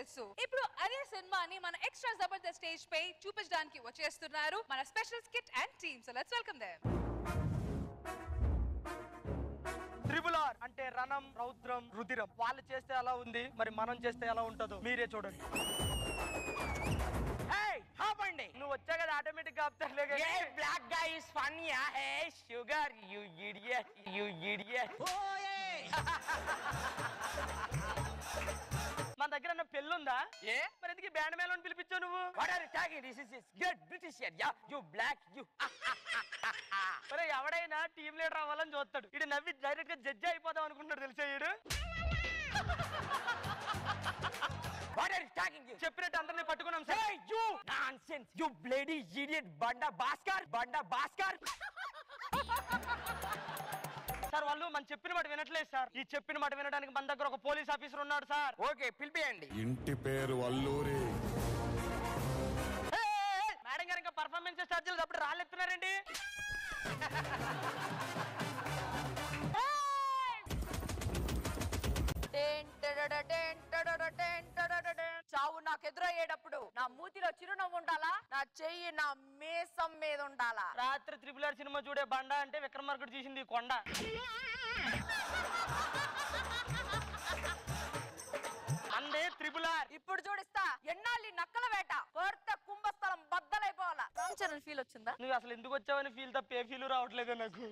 తెలుసు. ఇప్పుడు అదే సినిమాని మన ఎక్స్ట్రా జబర్దస్త్ స్టేజ్ పై చూపించడానికి వచ్చేస్తున్నారు మన special skit and team. So let's welcome them. RRR అంటే రణం, రౌద్రం, రుధిరం. వాళ్ళు చేస్తే ఎలా ఉంది, మరి మనం చేస్తే ఎలా ఉంటుందో మీరే చూడండి. నువ్వు వచ్చా కదా ఆటోమేటిక్ గా ఆపుతారులే. Black guy is funny yeah hey sugar you idiot మన దగ్గర పెళ్ళుందా? ఏ మరి ఎందుకు బ్యాండ్ మేళం పిలిపించావు నువ్వు? What are you talking? This is good British yeah you block you. మరి ఎవడైనా టీమ్ లీడర్ అవ్వాలని చూస్తాడు. ఇడు నవ్వి డైరెక్ట్ గా జడ్జి అయిపోదాం అనుకుంటాడు తెలుసా ఈడు. What are you talking? చెప్పినట్టు అందరిని పట్టుకున్నాం sir. Hey you nonsense, you bloody idiot, Banda Bhaskar. Sir వాళ్ళు మన చెప్పిన మాట వినట్లేదు సార్. ఈ చెప్పిన మాట వినడానికి మన దగ్గర ఒక పోలీస్ ఆఫీసర్ ఉన్నాడు సార్. ఓకే పిలిపియండి. ఇంటి పేరు అల్లూరి. మేడం గారు ఇంకా పర్ఫార్మెన్స్ స్టార్ట్ చేయలేదు, అప్పుడు రాళ్ళెత్తున్నారండి. చావు నాకు ఎదురయ్యేటప్పుడు నా మూతిలో చిరునవ్వు ఉండాలా, నా చెయ్యి నా మీసం మీద ఉండాలా. రాత్రి RRR సినిమా చూడే బండ అంటే విక్రమార్కుడు తీసింది కొండ. అందే RRR. ఇప్పుడు చూడిస్తా ఎన్నాళ్ళు నక్కల వేట కొత్త కుంభస్థలం బద్దలైపోవాలా. రామ్ చరణ్ ఫీల్ వచ్చిందా? నువ్వు అసలు ఎందుకు వచ్చావని ఫీల్ తప్ప ఏ ఫీల్ రావట్లేదు నాకు.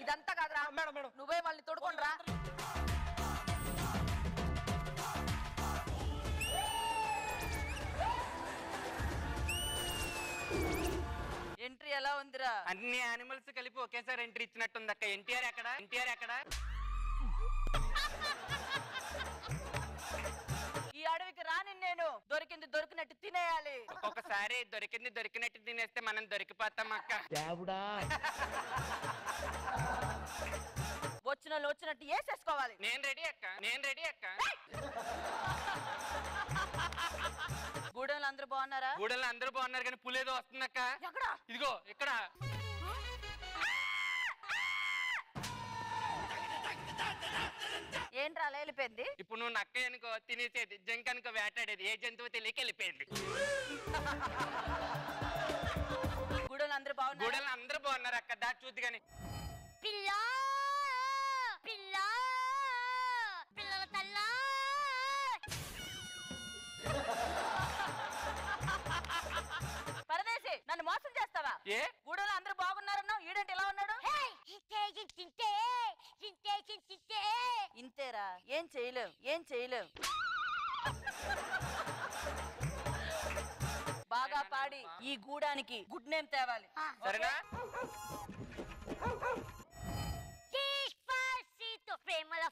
ఇదంతా కాదురా మేడం, నువ్వే వాళ్ళని తోడుకొని రా. ఎంట్రీ ఎలా ఉందిరా? అన్ని యానిమల్స్ కలిపి ఒకేసారి ఎంట్రీ ఇచ్చినట్టుంది అక్క. ఎన్టీఆర్ ఎక్కడ? ఈ అడవికి రాని నేను దొరికింది దొరికినట్టు తినేయాలి. ఒక్కొక్కసారి దొరికినట్టు తినేస్తే మనం దొరికిపోతాం అక్క. వచ్చినట్టు వేసేసుకోవాలి. నేను రెడీ అక్క. గూడెంలో అందరూ బాగున్నారా? గూడెల్లో అందరూ బాగున్నారు కానీ పులేదో వస్తుందక్క. ఎక్కడ? ఇదిగో ఇక్కడ. ఏంట్రా వెళ్ళిపోయింది? ఇప్పుడు నువ్వు నక్క అనుకో తినేసేది, జంక్ అనుకో వేటాడేది, ఏ జంతువు తెలియక వెళ్ళిపోయింది. గూడెంలో అందరూ బాగున్నారు? గూడెల్లో అందరూ బాగున్నారు అక్క. దా చూద్ది కానీ. పిల్లల తల్లా పరదేశి, నన్ను మోసం చేస్తావా? ఏ గూడెంలో అందరూ బాగున్నారన్నావు, ఈడేంటి ఇలా ఉన్నాడు? ఇంతేరా, ఏం చేయలేవు. బాగా పాడి ఈ గూడానికి గుడ్ నేమ్ తేవాలి. సరేనా? ప్రేమల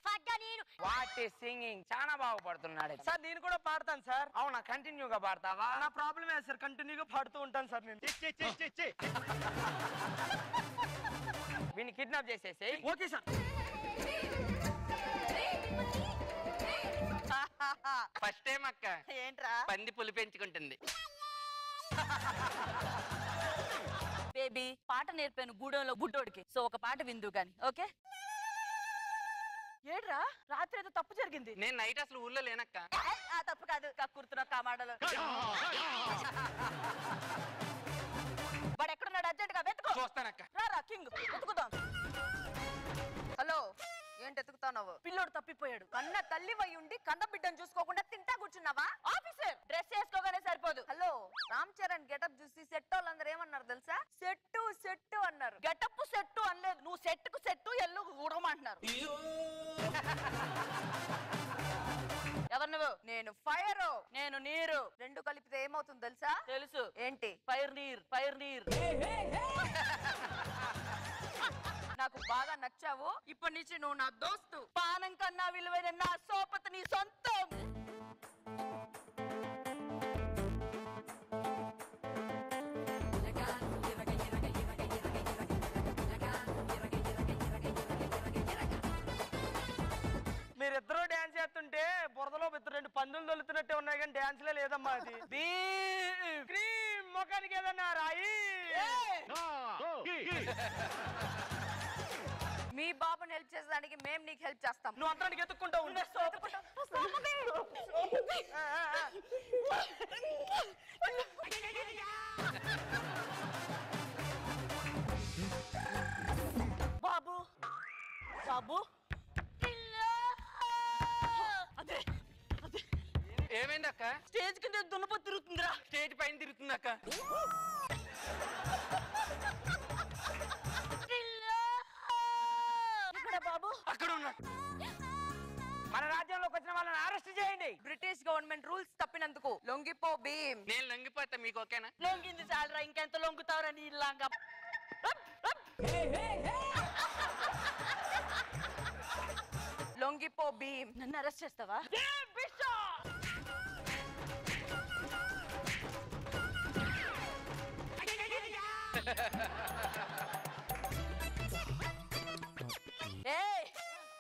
వాట్ ఈస్ సింగింగ్ చాలా బాగుపడుతున్నాడు సార్. నేను కూడా పాడతాను సార్. అవునా, కంటిన్యూగా పాడతావా? నా ప్రాబ్లమే సార్, కంటిన్యూగా పాడుతూ ఉంటాను సార్ నేను. వీని కిడ్నాప్ చేసేసి. Okay sir. ఫస్ట్ టైం అక్క ఏంట్రా? పంది పులి పెంచుకుంటుంది. బేబీ పాట నేర్పాను గూడెంలో బుడ్డోడికి, సో ఒక పాట విందు గాని. ఓకే? ఏడ్రా రాత్రి ఏదో తప్పు జరిగింది. నేను నైట్ అసలు ఊర్లో లేనక్క. తప్పు కాదు, కక్కుర్తున్నా కామాడలు. వాడు ఎక్కడున్నాడు? అర్జెంట్ గా వెతుకో. చూస్తానక్క. రా కింగ్ వెతుకుదాం. హలో, ఏంటి ఎతుకుతావు? పిల్లోడు తప్పిపోయాడు. కన్న తల్లి వై ఉండి కన్న బిడ్డను చూసుకోకుండా తింటా కూర్చున్నావా? ఆఫీసర్ డ్రెస్ వేసుకోగానే సరిపోదు. హలో, రామ్ చరణ్ గెటప్ చూసి సెట్ వాళ్ళందరూ ఏమన్నారు తెలుసా? సెట్టు అన్నారు. గెటప్ సెట్టు అనలేదు. నువ్వు సెట్టుకు సెట్టు ఎల్లు ఊడమంటున్నారు. ఎవరు నువ్వు? నేను ఫైర్, నేను నీరు. రెండు కలిపితే ఏమవుతుంది తెలుసా? తెలుసు. ఏంటి? ఫైర్ నీర్. నాకు బాగా నచ్చావు. ఇప్పటి నుంచి నువ్వు నా దోస్తు. పానం కన్నా విలువైన నా సోపతి నీ సొంతం. మీరిద్దరూ డాన్స్ చేస్తుంటే బురదలో రెండు పందులు తొలుతున్నట్టే ఉన్నాయి కానీ డాన్స్ లే లేదమ్మా. అది క్రీమ్ ముఖానికి ఏదన్నా రాయి. మీ బాబుని హెల్ప్ చేసేదానికి మేము నీకు హెల్ప్ చేస్తాం. నువ్వు అంతరానికి ఎత్తుక్కుంటావు. బాబు బాబు అదే అదే ఏమైంది అక్క? స్టేజ్ కింద దున్నపోతు తిరుగుతుందిరా. స్టేజ్ పైన తిరుగుతుంది అక్క. బాబు అక్కడ ఉన్నా. మన రాజ్యంలోకి వచ్చిన వాళ్ళని అరెస్ట్ చేయండి. బ్రిటిష్ గవర్నమెంట్ రూల్స్ తప్పినందుకు లొంగిపో భీమ్. నేను లొంగిపోతా, మీకు ఓకేనా? లొంగింది చాలరా, ఇంకెంత లొంగుతావురా నీ ఇల్లాగా. లొంగిపో భీమ్. నన్ను అరెస్ట్ చేస్తావా?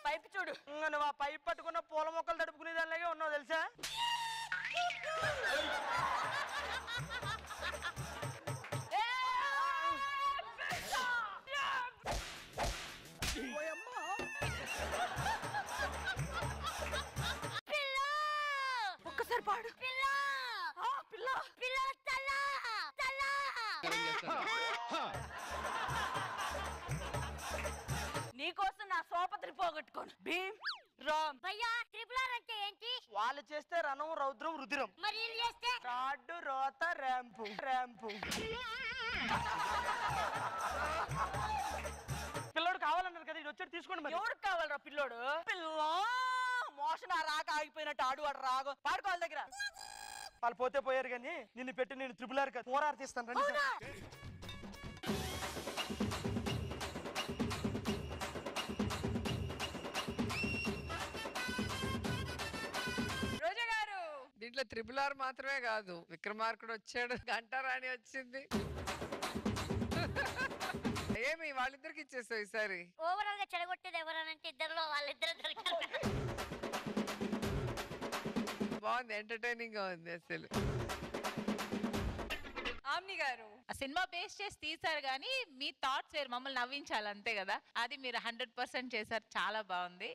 పైపు చూడు. నువ్వు ఆ పైప్ పట్టుకున్న పూల మొక్కలు తడుపుకునే దానిలాగే ఉన్నావు తెలుసా. ఒక్కసారి పాడు. నీకోసం నా సోపతిని పోగొట్టుకోను. భీమ్ రామ్. భయ్యా ట్రిపుల్ అంటే ఏంటి? వాళ్ళు చేస్తే రణం, రౌద్రం, రుధిరం. మరి వీళ్ళు చేస్తే రాడ్డు, రోత, ర్యాంపు. పిల్లోడు కావాలన్నారు కదా, ఇది వచ్చాడు తీసుకోండి. మరి ఎవరికి కావాలరా పిల్లోడు? పిల్ల మోషన్ రాక ఆగిపోయినట్టు ఆడు వాడు రాగో పాడుకోవాలి దగ్గర. వాళ్ళు పోతే పోయారు కానీ నిన్ను పెట్టి నేను ట్రిపుల్ ఆర్ కదా 4 ఆర్ తీస్తాను. రండి. రోజా గారు దీంట్లో త్రిపుల్ ఆర్ మాత్రమే కాదు, విక్రమార్కుడు వచ్చాడు, గంటారాణి వచ్చింది. ఏమి వాళ్ళిద్దరికి ఇచ్చేస్తావు ఈసారి? ఓవరాల్ గా చెడగొట్టేది ఎవరనంటే ఇద్దరులో వాళ్ళిద్దరు దొరికారు. బాగుంది, ఎంటర్టైనింగ్ గా ఉంది అసలు. ఆమ్ని గారు ఆ సినిమా బేస్ చేసి తీసారు కానీ మీ థాట్స్ వేరు, మమ్మల్ని నవ్వించాలి అంతే కదా. అది మీరు 100% చేశారు, చాలా బాగుంది.